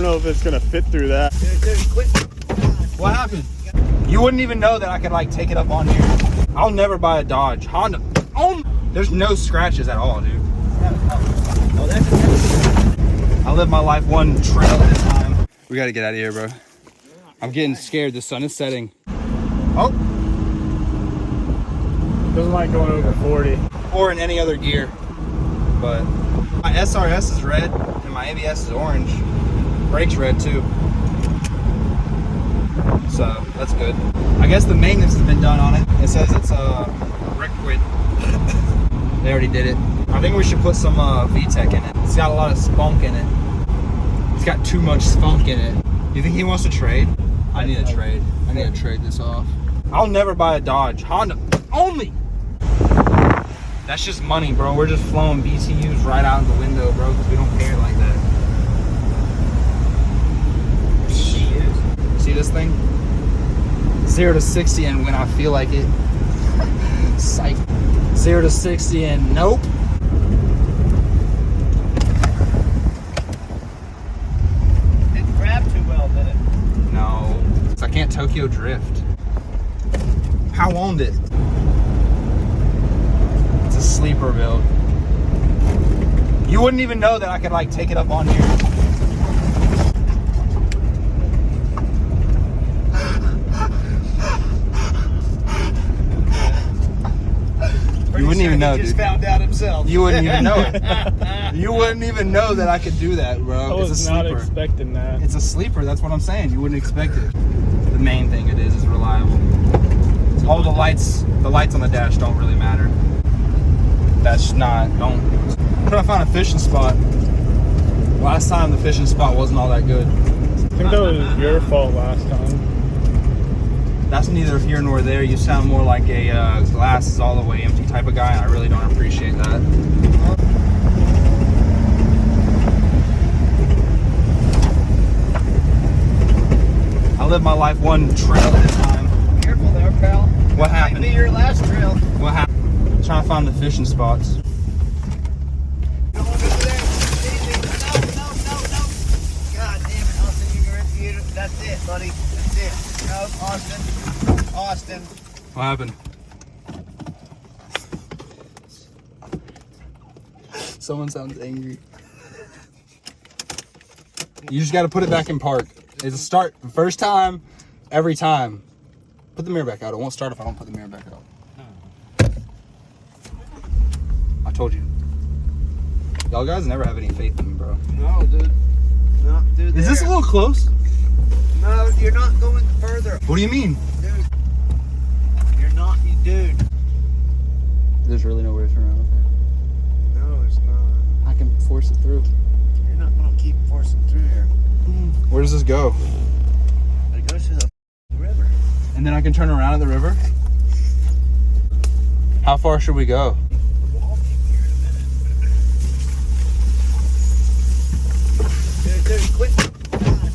know if it's gonna fit through that. Dude, quit. What happened? You wouldn't even know that I could like take it up on here. I'll never buy a Dodge. Honda. Oh, there's no scratches at all, dude. Oh, that's I live my life one trail at a time. We gotta get out of here, bro. I'm getting scared. The sun is setting. Oh. Doesn't like going over 40. Or in any other gear. But my SRS is red and my ABS is orange. Brakes red too. So that's good. I guess the maintenance has been done on it. It says it's a brick quit. They already did it. I think we should put some VTEC in it. It's got a lot of spunk in it. It's got too much spunk in it. You think he wants to trade? I need a trade. I need to trade this off. I'll never buy a Dodge. Honda only. That's just money, bro. We're just flowing BTUs right out the window, bro, because we don't care like that. See this thing? 0 to 60 and when I feel like it. Psych. 0 to 60 and nope. Didn't grab too well, did it? No. I can't Tokyo drift. How owned it? It's a sleeper build. You wouldn't even know that I could like take it up on here. You wouldn't even know, He just dude. found out himself. You wouldn't even know it. You wouldn't even know that I could do that, bro. I was It's a not sleeper. expecting that. It's a sleeper. That's what I'm saying. You wouldn't expect it. The main thing it is reliable. All the lights on the dash don't really matter. That's not. Don't. I'm trying to find a fishing spot. Last time the fishing spot wasn't all that good. I think that was your fault last time. That's neither here nor there. You sound more like a glass is all the way empty type of guy, and I really don't appreciate that. I live my life one trail at a time. Careful there, pal. What Might happened? be your last trail. What happened? Trying to find the fishing spots. Don't over there. Easy. No. God damn it, Austin, you that's it, buddy. That's it. No, Austin. What happened? Someone sounds angry. You just got to put it back in park. It's a start. First time, every time. Put the mirror back out. It won't start if I don't put the mirror back out. I told you. Y'all guys never have any faith in me, bro. No, dude. No, dude. Is this a little close? No, you're not going further. What do you mean? Dude. You're not, dude. There's really nowhere to turn around. Okay. No, it's not. I can force it through. You're not gonna keep forcing through here. Where does this go? It goes to the river. And then I can turn around at the river? How far should we go? Dude, quit.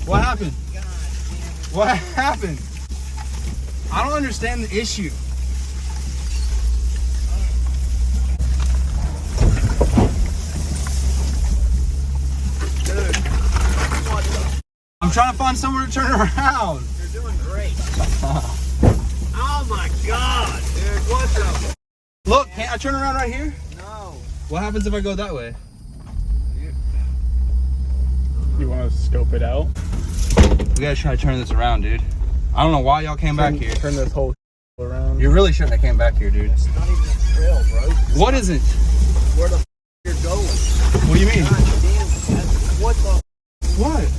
What happened? God damn it. What happened? I don't understand the issue. Dude, what the? I'm trying to find somewhere to turn around. You're doing great. Oh my God, dude, what the? Look, can't I turn around right here? No. What happens if I go that way? You want to scope it out? We gotta try to turn this around, dude. I don't know why y'all came back here. Turn this whole around. You really shouldn't have came back here, dude. It's not even a trail, bro. What is it? Where the you're going? What do you mean? God damn, that's, what the? What?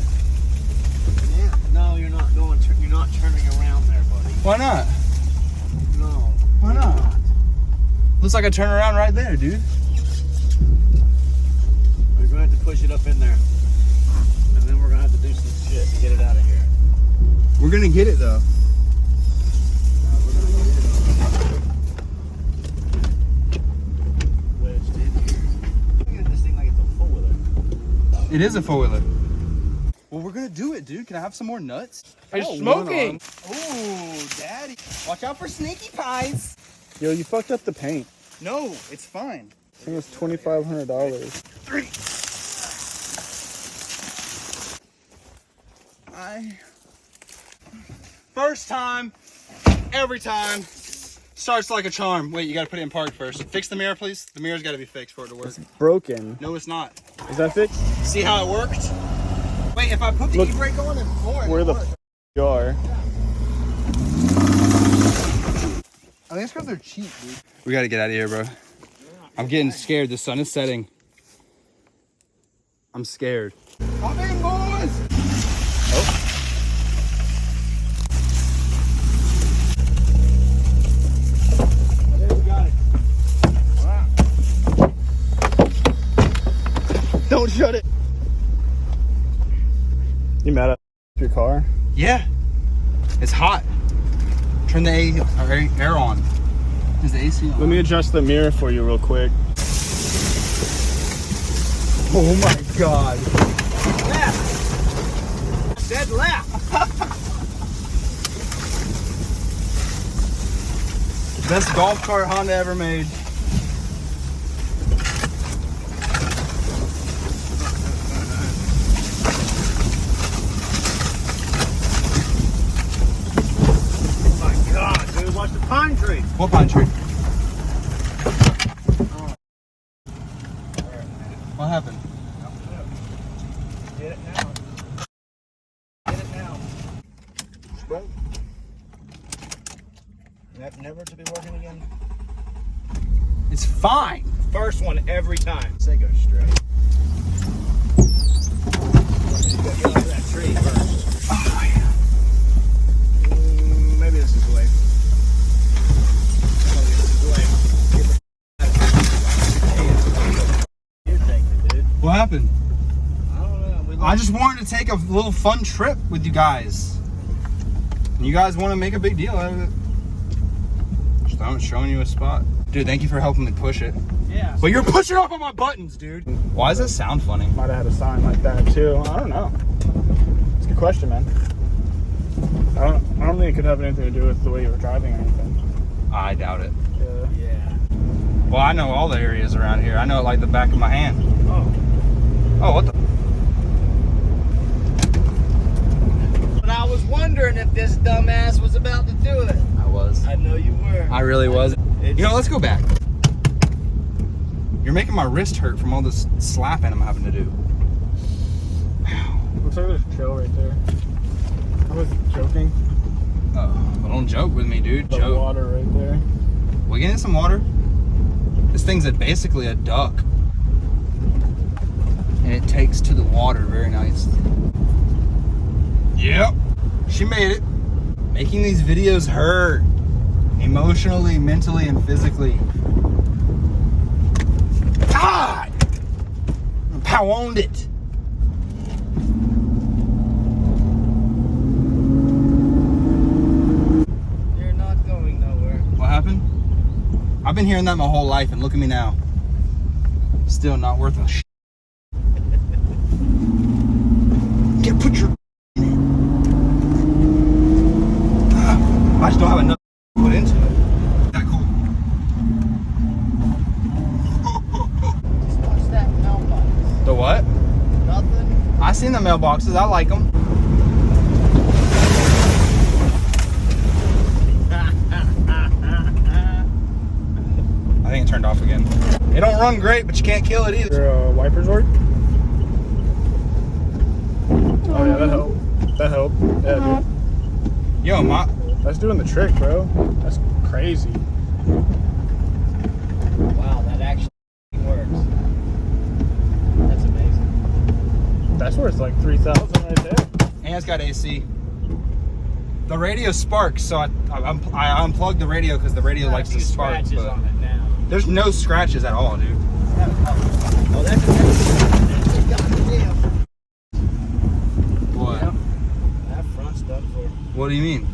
Yeah. No, you're not going. You're not turning around there, buddy. Why not? No. Why not? Looks like I turn around right there, dude. We're gonna have to push it up in there, and then we're gonna have to do some shit to get it out of here. We're gonna get it though. We're gonna get it wedged in here. Look at this thing like it's a four-wheeler. It is a four-wheeler. Well, we're gonna do it, dude. Can I have some more nuts? Are you Oh, smoking? Ooh, daddy. Watch out for sneaky pies. Yo, you fucked up the paint. No, it's fine. I think it's $2,500. First time, every time, starts like a charm. Wait, you gotta put it in park first. Fix the mirror, please. The mirror's gotta be fixed for it to work. It's broken. No, it's not. Is that fixed? See how it worked? Wait, if I put the Look, e-brake on and floor, Where the you are. I think it's because they're cheap, dude. We gotta get out of here, bro. I'm getting scared. The sun is setting. I'm scared. Hop in, boys! Oh. There we got it. Wow. Don't shut it. You mad at your car? Yeah. It's hot. Turn the air on. Is the AC on? Let me adjust the mirror for you real quick. Oh my god. Left. Dead left. Best golf cart Honda ever made. Oh my god, dude, watch the pine tree. What pine tree? What happened? Get it now. Get it now. Boom. Never to be working again. It's fine. First one every time. Say go straight. You gotta get over that tree first. Oh, yeah. Maybe this is the way. Maybe this is the way. You take it, dude. What happened? I don't know. I just wanted to take a little fun trip with you guys. And you guys want to make a big deal out of it. Just I'm showing you a spot. Dude, thank you for helping me push it. Yeah. But you're pushing off on my buttons, dude. Why does that sound funny? Might have had a sign like that too. I don't know. It's a good question, man. I don't think it could have anything to do with the way you were driving or anything. I doubt it. Yeah. Yeah. Well, I know all the areas around here. I know it like the back of my hand. Oh. Oh, what the? But I was wondering if this dumbass was about to do it. I was. I know you were. I really was. You know, let's go back. You're making my wrist hurt from all this slapping I'm having to do. Looks like there's a trail right there. I was joking. Well, don't joke with me, dude. The Joke. water right there. We getting some water? This thing's basically a duck. And it takes to the water very nice. Yep. She made it. Making these videos hurt. Emotionally, mentally, and physically. God! Pow owned it. You're not going nowhere. What happened? I've been hearing that my whole life, and look at me now. Still not worth a shit. Get put your in it. I just don't have enough to put into it. That cool. Just watch that mailbox. The what? Nothing. I seen the mailboxes. I like them. I think it turned off again. It don't run great, but you can't kill it either. Your wipers work? Oh yeah, that helped. That helped. Yeah, dude. Yo, That's doing the trick, bro. That's crazy. Wow, that actually works. That's amazing. That's worth like 3,000 right there. and it's got AC. The radio sparks, so I unplugged the radio because the radio likes to spark. Scratches But on it now. there's no scratches at all, dude. Oh, that's goddamn. What? That front stuff for. What do you mean?